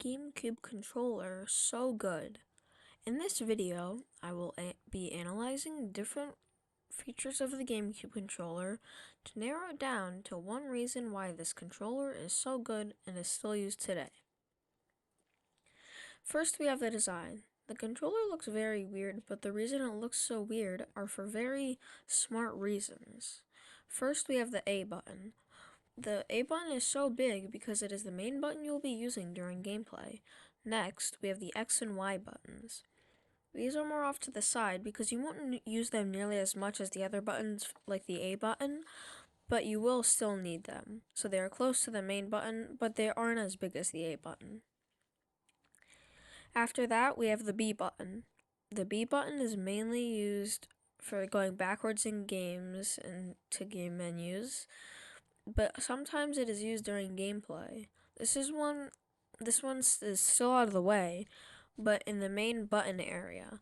Gamecube controller so good? In this video, I will be analyzing different features of the Gamecube controller to narrow it down to one reason why this controller is so good and is still used today. First, we have the design. The controller looks very weird, but the reason it looks so weird are for very smart reasons. First, we have the A button. The A button is so big because it is the main button you'll be using during gameplay. Next, we have the X and Y buttons. These are more off to the side because you won't use them nearly as much as the other buttons like the A button, but you will still need them. So they are close to the main button, but they aren't as big as the A button. After that, we have the B button. The B button is mainly used for going backwards in games and to game menus, but sometimes it is used during gameplay. This one is still out of the way, but in the main button area.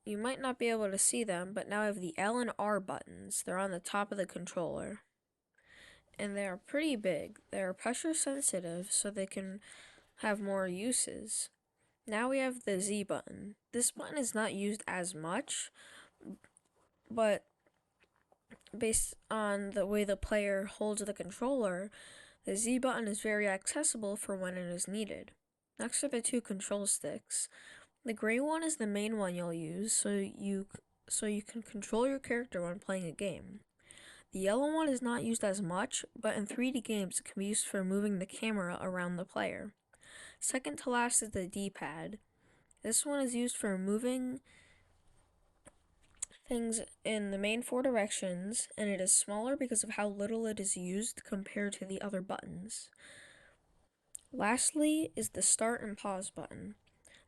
You might not be able to see them, but now I have the L and R buttons. They're on the top of the controller. And they are pretty big. They are pressure sensitive, so they can have more uses. Now we have the Z button. This button is not used as much, but based on the way the player holds the controller, the Z button is very accessible for when it is needed. Next are the two control sticks. The gray one is the main one you'll use, so you can control your character when playing a game. The yellow one is not used as much, but in 3D games it can be used for moving the camera around the player. Second to last is the D-pad. This one is used for moving things in the main 4 directions, and it is smaller because of how little it is used compared to the other buttons. Lastly is the start and pause button.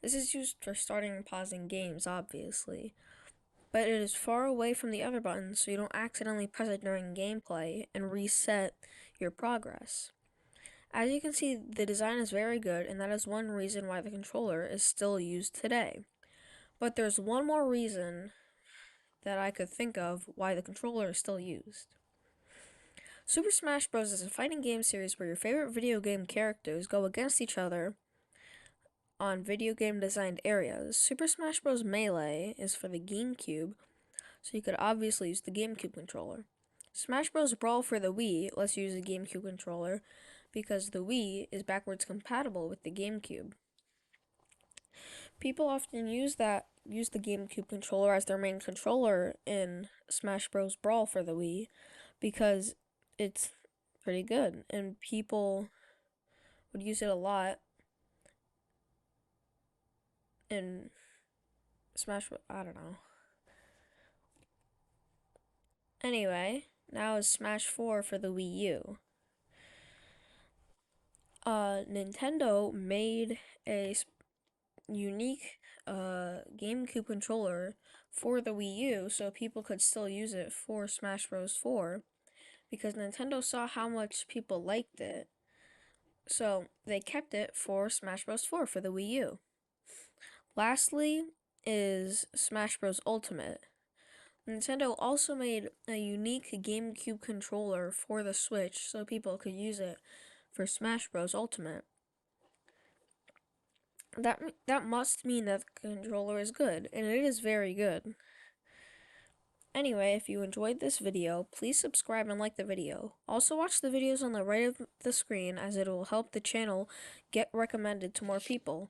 This is used for starting and pausing games, obviously, but it is far away from the other buttons so you don't accidentally press it during gameplay and reset your progress. As you can see, the design is very good, and that is one reason why the controller is still used today. But there's one more reason that I could think of why the controller is still used. Super Smash Bros. Is a fighting game series where your favorite video game characters go against each other on video game designed areas. Super Smash Bros. Melee is for the GameCube, so you could obviously use the GameCube controller. Smash Bros. Brawl for the Wii lets you use the GameCube controller because the Wii is backwards compatible with the GameCube. People often use the GameCube controller as their main controller in Smash Bros. Brawl for the Wii because it's pretty good and people would use it a lot in Smash, I don't know. Anyway, now is Smash 4 for the Wii U. Nintendo made a unique GameCube controller for the Wii U so people could still use it for Smash Bros. 4 because Nintendo saw how much people liked it. So they kept it for Smash Bros. 4 for the Wii U. Lastly is Smash Bros. Ultimate. Nintendo also made a unique GameCube controller for the Switch so people could use it for Smash Bros. Ultimate. That must mean that the controller is good, and it is very good. Anyway, if you enjoyed this video, please subscribe and like the video. Also watch the videos on the right of the screen as it will help the channel get recommended to more people.